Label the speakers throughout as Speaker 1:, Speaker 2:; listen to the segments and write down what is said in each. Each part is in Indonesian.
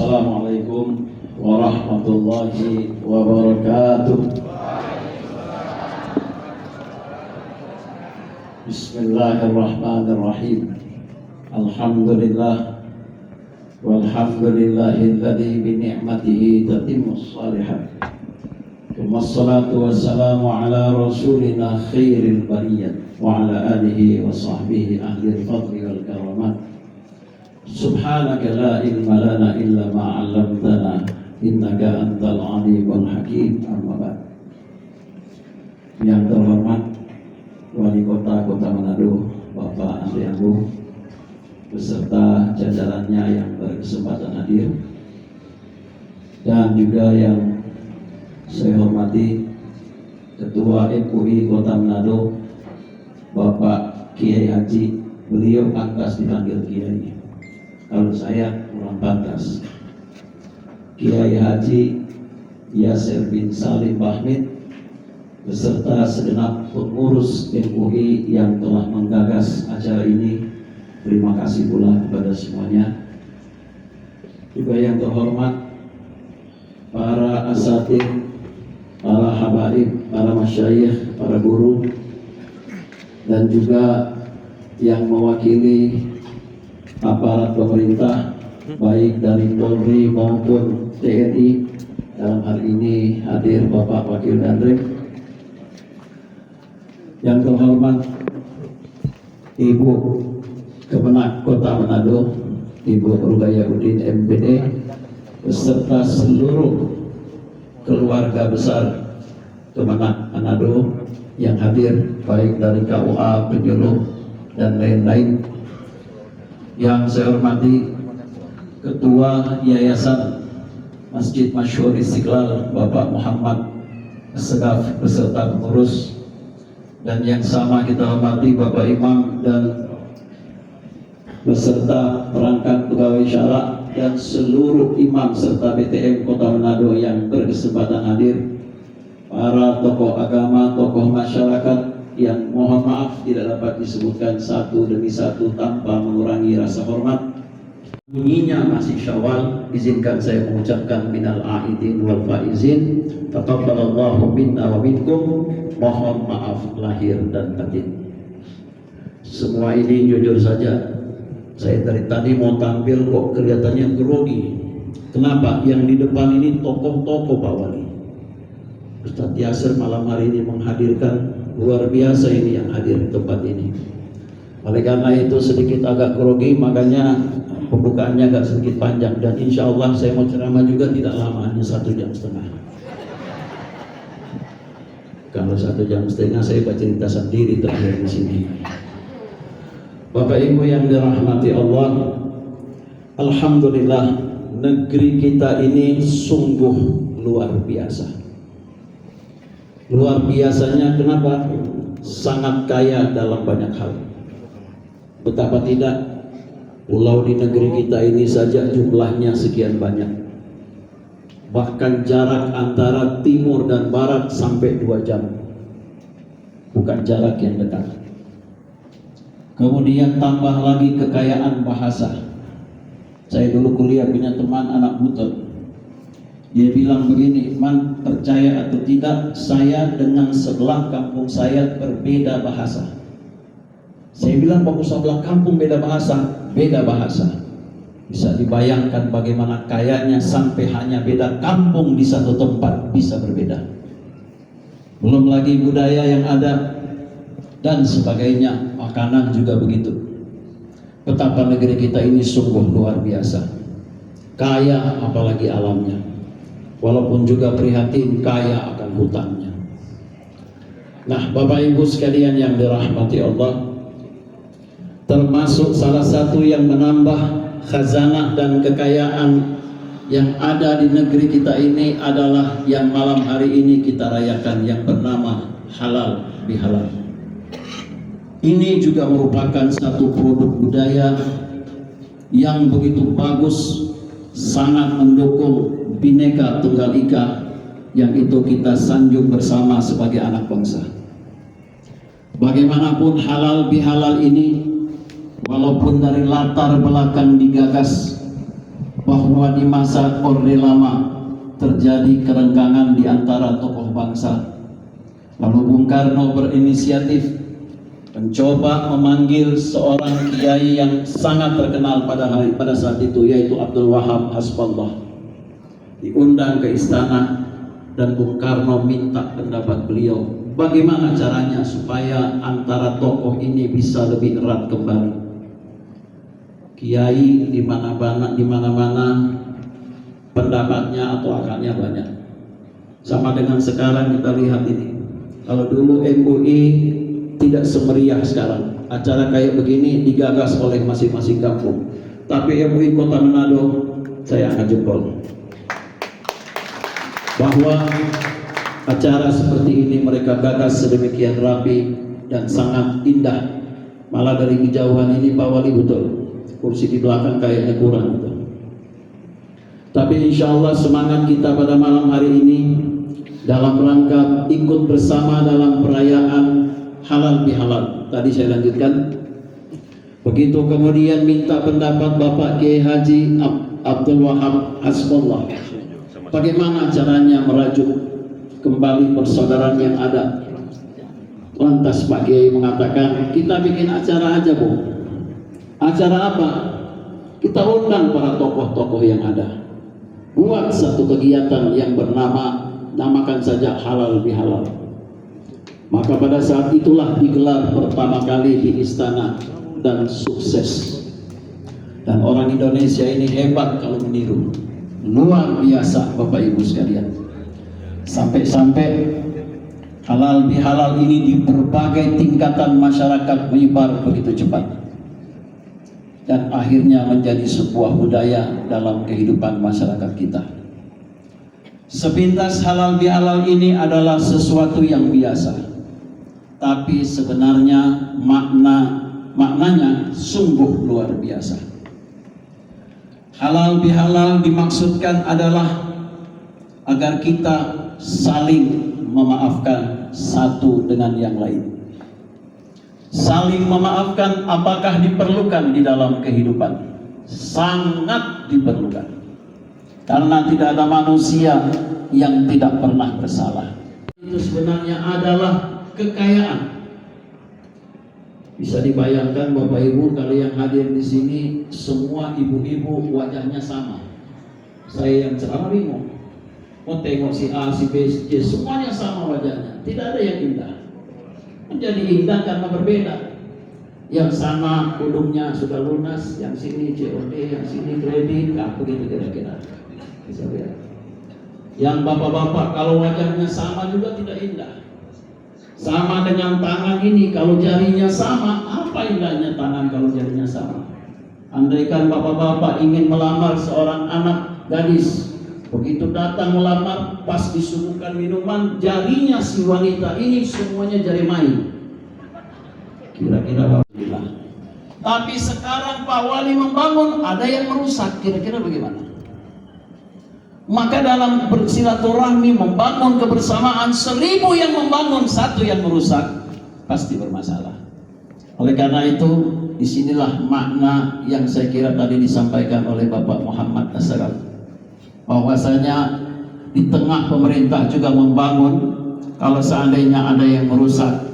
Speaker 1: Assalamualaikum warahmatullahi wabarakatuh. Bismillahirrahmanirrahim. Alhamdulillah walhamdulillahilladzi bi ni'matihi tatimmus shalihat. Wassalatu wassalamu ala rasulina khairil bariyah wa ala alihi wa sahbihi ahlil fadli wal karamat. Subhanaka la ilma lana illa ma 'allamtana innaka antal alimul hakim. Amma ba'd. Yang terhormat Wali Kota Manado Bapak Andri Agung beserta jajarannya yang berkesempatan hadir, dan juga yang saya hormati Ketua MUI Kota Manado Bapak Kiai Haji, beliau pantas dipanggil Kiai, kalau saya kurang pantas, Kiai Haji Yasir bin Salim Bahmid beserta segenap pengurus MUI yang telah menggagas acara ini. Terima kasih pula kepada semuanya. Juga yang terhormat para asatidz, para habaib, para masyayikh, para guru, dan juga yang mewakili aparat pemerintah baik dari Polri maupun TNI. Dalam hari ini hadir Bapak Wakil Danrem. Yang terhormat Ibu Kemenak Kota Manado, Ibu Rubaiyahudin MPD, beserta seluruh keluarga besar Kemenak Manado yang hadir, baik dari KUA, penyuluh, dan lain-lain. Yang saya hormati Ketua Yayasan Masjid Masyhur Istiqlal Bapak Muhammad Segaf beserta pengurus, dan yang sama kita hormati Bapak Imam dan beserta perangkat pegawai syara dan seluruh imam serta BTM Kota Manado yang berkesempatan hadir, para tokoh agama, tokoh masyarakat yang mohon maaf tidak dapat disebutkan satu demi satu tanpa mengurangi rasa hormat. Bunyinya masih Syawal, izinkan saya mengucapkan minal aidin wal faizin, taqabbalallahu minna wa minkum. Mohon maaf lahir dan batin. Semua ini jujur saja, saya dari tadi mau tampil kok kelihatannya grogi. Kenapa? Yang di depan ini tokoh-tokoh Pak Wali. Ustadz Yasir malam hari ini menghadirkan, luar biasa ini yang hadir di tempat ini. Oleh karena itu sedikit agak grogi, makanya pembukaannya agak sedikit panjang, dan insya Allah saya mau ceramah juga tidak lama, hanya 1,5 jam. Kalau 1,5 jam saya bercerita sendiri terakhir di sini. Bapak Ibu yang dirahmati Allah, alhamdulillah negeri kita ini sungguh luar biasa. Luar biasanya kenapa? Sangat kaya dalam banyak hal. Betapa tidak, pulau di negeri kita ini saja jumlahnya sekian banyak. Bahkan jarak antara timur dan barat sampai 2 jam. Bukan jarak yang dekat. Kemudian tambah lagi kekayaan bahasa. Saya dulu kuliah punya teman anak Buton. Dia bilang begini, "Man, percaya atau tidak, saya dengan sebelah kampung saya berbeda bahasa." Saya bilang, "Bapak sebelah kampung beda bahasa?" Beda bahasa. Bisa dibayangkan bagaimana kayanya sampai hanya beda kampung di satu tempat bisa berbeda. Belum lagi budaya yang ada dan sebagainya, makanan juga begitu. Betapa negeri kita ini sungguh luar biasa. Kaya apalagi alamnya. Walaupun juga prihatin kaya akan hutannya. Nah, Bapak Ibu sekalian yang dirahmati Allah, termasuk salah satu yang menambah khazanah dan kekayaan yang ada di negeri kita ini adalah yang malam hari ini kita rayakan, yang bernama halal bihalal. Ini juga merupakan satu produk budaya yang begitu bagus, sangat mendukung Bhinneka Tunggal Ika yang itu kita sanjung bersama sebagai anak bangsa. Bagaimanapun halal bihalal ini, walaupun dari latar belakang digagas bahwa bahwa di masa Orde Lama terjadi kerenggangan di antara tokoh bangsa. Lalu Bung Karno berinisiatif mencoba memanggil seorang kiai yang sangat terkenal pada saat itu, yaitu Abdul Wahab Hasbullah. Diundang ke istana dan Bung Karno minta pendapat beliau, bagaimana caranya supaya antara tokoh ini bisa lebih erat kembali. Kiai di mana-mana pendapatnya atau akarnya banyak. Sama dengan sekarang kita lihat ini. Kalau dulu MUI tidak semeriah sekarang, acara kayak begini digagas oleh masing-masing kampung. Tapi MUI Kota Manado, saya angkat jempol bahwa acara seperti ini mereka gagas sedemikian rapi dan sangat indah. Malah dari kejauhan ini Pak Wali betul, kursi di belakang kayaknya kurang gitu. Tapi insya Allah semangat kita pada malam hari ini dalam rangka ikut bersama dalam perayaan halal bihalal. Tadi saya lanjutkan. Begitu kemudian minta pendapat Bapak Kiai Haji Abdul Wahab Hasbullah, bagaimana caranya merajuk kembali persaudaraan yang ada. Lantas Pak Kiai mengatakan, kita bikin acara aja Bu. Acara apa? Kita undang para tokoh-tokoh yang ada. Buat satu kegiatan yang namakan saja halal bihalal. Maka pada saat itulah digelar pertama kali di istana dan sukses. Dan orang Indonesia ini hebat kalau meniru. Luar biasa Bapak Ibu sekalian. Sampai-sampai halal bihalal ini di berbagai tingkatan masyarakat menyebar begitu cepat. Dan akhirnya menjadi sebuah budaya dalam kehidupan masyarakat kita. Sepintas halal bihalal ini adalah sesuatu yang biasa, tapi sebenarnya maknanya sungguh luar biasa. Halal bihalal dimaksudkan adalah agar kita saling memaafkan satu dengan yang lain. Saling memaafkan apakah diperlukan di dalam kehidupan? Sangat diperlukan. Karena tidak ada manusia yang tidak pernah bersalah. Itu sebenarnya adalah kekayaan. Bisa dibayangkan Bapak Ibu, kalau yang hadir di sini semua ibu-ibu wajahnya sama. Saya yang ceramah bingung. Mau tengok si A, si B, si C, semuanya sama wajahnya. Tidak ada yang indah. Menjadi indah karena berbeda. Yang sana hidungnya sudah lunas, yang sini COD, yang sini kredit, begitu kira-kira. Bisa lihat. Yang bapak-bapak kalau wajahnya sama juga tidak indah. Sama dengan tangan ini, kalau jarinya sama, apa indahnya tangan kalau jarinya sama? Andaikan bapak-bapak ingin melamar seorang anak gadis, begitu datang melamar, pas disuguhkan minuman, jarinya si wanita ini semuanya jari main. Kira-kira Alhamdulillah. Tapi sekarang Pak Wali membangun, ada yang merusak. Kira-kira bagaimana? Maka dalam bersilaturahmi membangun kebersamaan, 1000 yang membangun, 1 yang merusak, pasti bermasalah. Oleh karena itu, disinilah makna yang saya kira tadi disampaikan oleh Bapak Muhammad Asraf, bahwasanya di tengah pemerintah juga membangun. Kalau seandainya ada yang merusak,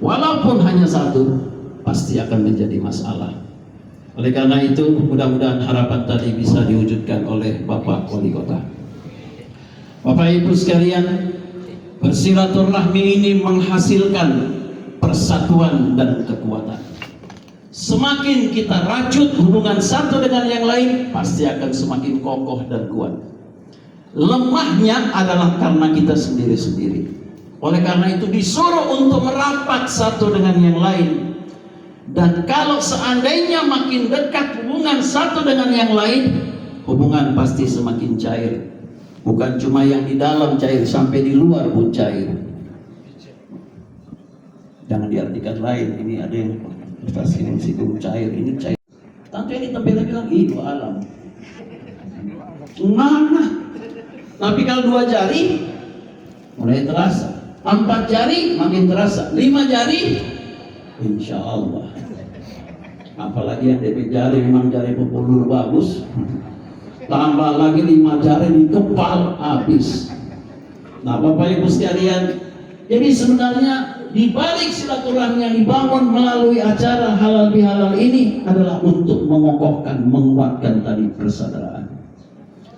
Speaker 1: walaupun hanya 1, pasti akan menjadi masalah. Oleh karena itu, mudah-mudahan harapan tadi bisa diwujudkan oleh Bapak Wali Kota. Bapak Ibu sekalian, bersilaturahmi ini menghasilkan persatuan dan kekuatan. Semakin kita rajut hubungan satu dengan yang lain, pasti akan semakin kokoh dan kuat. Lemahnya adalah karena kita sendiri-sendiri. Oleh karena itu disuruh untuk merapat satu dengan yang lain. Dan kalau seandainya makin dekat hubungan satu dengan yang lain, hubungan pasti semakin cair. Bukan cuma yang di dalam cair, sampai di luar pun cair. Jangan diartikan lain, ini ada yang pasti ini situ cair, ini cair. Tentu ini tampilnya bilang itu alam. Mana? Tapi kalau 2 jari mulai terasa. 4 jari makin terasa, 5 jari insya Allah. Apalagi yang dari jari memang jari pepuluh bagus, tambah lagi 5 jari di kepal, habis. Nah, Bapak Ibu sekalian, jadi sebenarnya di balik silaturahmi yang dibangun melalui acara halal bihalal ini adalah untuk mengokohkan, menguatkan tali persaudaraan.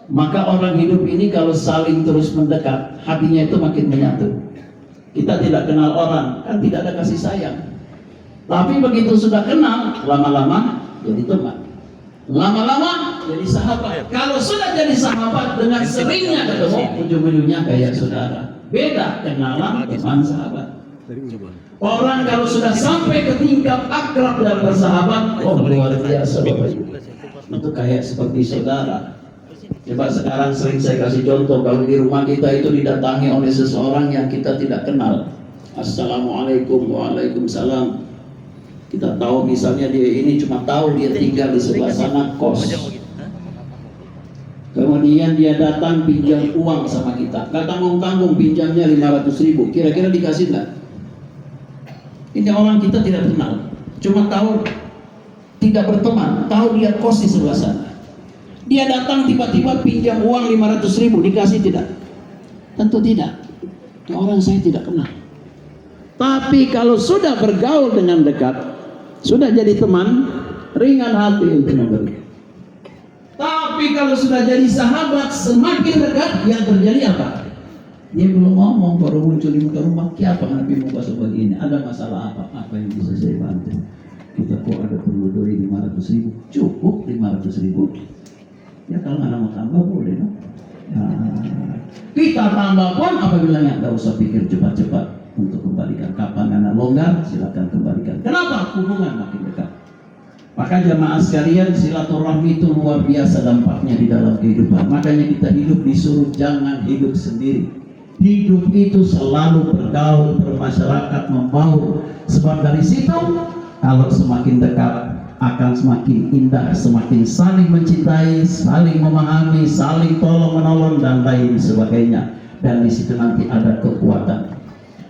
Speaker 1: Maka orang hidup ini kalau saling terus mendekat, hatinya itu makin menyatu. Kita tidak kenal orang, kan tidak ada kasih sayang. Tapi begitu sudah kenal, lama-lama jadi teman, lama-lama jadi sahabat. Kalau sudah jadi sahabat, dengan seringnya ketemu, ujung-ujungnya kayak saudara. Beda kenalan, teman, sahabat. Orang kalau sudah sampai ke tingkat akrab dan bersahabat, oh luar biasa Bapak Ibu. Itu kayak seperti saudara. Coba sekarang sering saya kasih contoh, kalau di rumah kita itu didatangi oleh seseorang yang kita tidak kenal. Assalamualaikum, waalaikumsalam. Kita tahu misalnya dia ini cuma tahu dia tinggal di sebelah sana kos. Kemudian dia datang pinjam uang sama kita. Nggak tanggung-tanggung, pinjamnya 500.000. Kira-kira dikasih nggak? Ini orang kita tidak kenal, cuma tahu tidak berteman, tahu dia kos di sebelah sana. Dia datang tiba-tiba pinjam uang 500.000, dikasih tidak? Tentu tidak. Orang saya tidak kenal. Tapi kalau sudah bergaul dengan dekat, sudah jadi teman, ringan hati untuk memberi. Tapi kalau sudah jadi sahabat, semakin dekat, yang terjadi apa? Dia belum ngomong, baru muncul di muka rumah. Siapa Nabi muka seperti ini? Ada masalah apa? Apa yang bisa saya bantu? Kita kok ada perlu doi 500.000? Cukup 500.000. Ya kalau nggak mau tambah boleh, no? Ya, kita tambah pun apabila nggak usah pikir cepat-cepat untuk kembalikan. Kapan anak longgar, silakan kembalikan. Kenapa? Hubungan makin dekat. Maka jamaah sekalian, silaturahmi itu luar biasa dampaknya di dalam kehidupan. Makanya kita hidup disuruh jangan hidup sendiri. Hidup itu selalu bergaul, bermasyarakat, membaur. Sebab dari situ, kalau semakin dekat akan semakin indah, semakin saling mencintai, saling memahami, saling tolong menolong dan lain sebagainya. Dan di situ nanti ada kekuatan.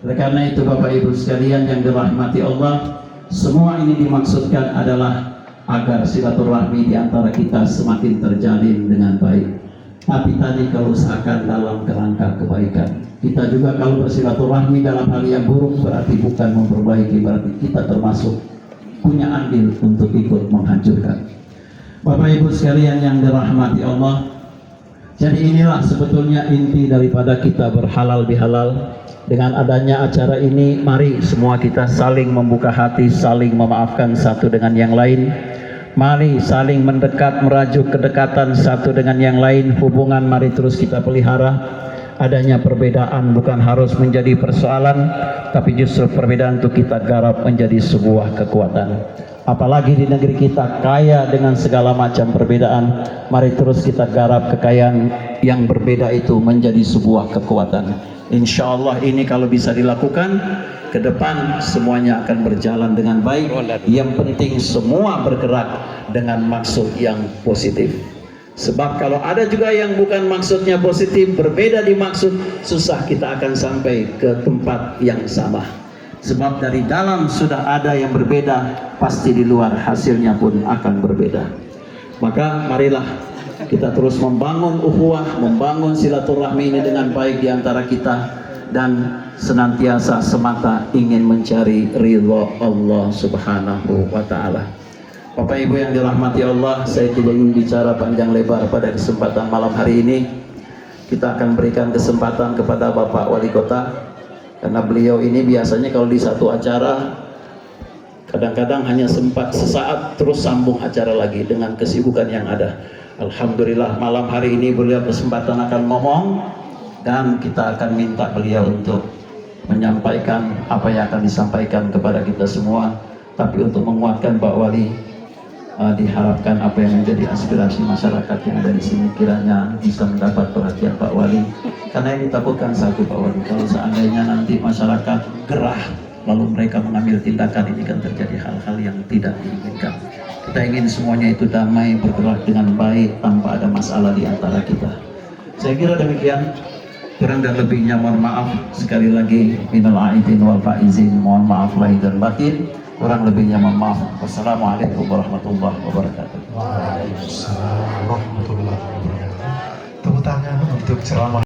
Speaker 1: Oleh karena itu Bapak Ibu sekalian yang dirahmati Allah, semua ini dimaksudkan adalah agar silaturahmi di antara kita semakin terjalin dengan baik. Tapi tadi kalau usahakan dalam kerangka kebaikan. Kita juga kalau bersilaturahmi dalam hal yang buruk berarti bukan memperbaiki, berarti kita termasuk punya andil untuk ikut menghancurkan. Bapak Ibu sekalian yang dirahmati Allah, jadi inilah sebetulnya inti daripada kita berhalal bihalal. Dengan adanya acara ini, mari semua kita saling membuka hati, saling memaafkan satu dengan yang lain. Mari saling mendekat, merajuk kedekatan satu dengan yang lain. Hubungan mari terus kita pelihara. Adanya perbedaan bukan harus menjadi persoalan, tapi justru perbedaan itu kita garap menjadi sebuah kekuatan. Apalagi di negeri kita kaya dengan segala macam perbedaan, mari terus kita garap kekayaan yang berbeda itu menjadi sebuah kekuatan. Insya Allah ini kalau bisa dilakukan, ke depan semuanya akan berjalan dengan baik. Yang penting semua bergerak dengan maksud yang positif. Sebab kalau ada juga yang bukan maksudnya positif, berbeda di maksud, susah kita akan sampai ke tempat yang sama. Sebab dari dalam sudah ada yang berbeda, pasti di luar hasilnya pun akan berbeda. Maka marilah kita terus membangun ukhuwah, membangun silaturahmi ini dengan baik di antara kita, dan senantiasa semata ingin mencari ridha Allah Subhanahu wa ta'ala. Bapak Ibu yang dirahmati Allah, saya tidak ingin bicara panjang lebar pada kesempatan malam hari ini. Kita akan berikan kesempatan kepada Bapak Wali Kota, karena beliau ini biasanya kalau di satu acara kadang-kadang hanya sempat sesaat terus sambung acara lagi dengan kesibukan yang ada. Alhamdulillah malam hari ini beliau kesempatan akan ngomong, dan kita akan minta beliau untuk menyampaikan apa yang akan disampaikan kepada kita semua. Tapi untuk menguatkan Pak Wali, diharapkan apa yang menjadi aspirasi masyarakat yang ada di sini kiranya bisa mendapat perhatian Pak Wali. Karena ini takutkan satu Pak Wali, kalau seandainya nanti masyarakat gerah lalu mereka mengambil tindakan, ini kan terjadi hal-hal yang tidak diinginkan. Kita ingin semuanya itu damai, bergerak dengan baik tanpa ada masalah di antara kita. Saya kira demikian. Kurang dan lebihnya mohon maaf. Sekali lagi minal aidin wal faizin, mohon maaf lahir dan batin. Kurang lebihnya mohon maaf. Wassalamualaikum warahmatullahi wabarakatuh.
Speaker 2: Waalaikumsalam warahmatullahi wabarakatuh. untuk ceramah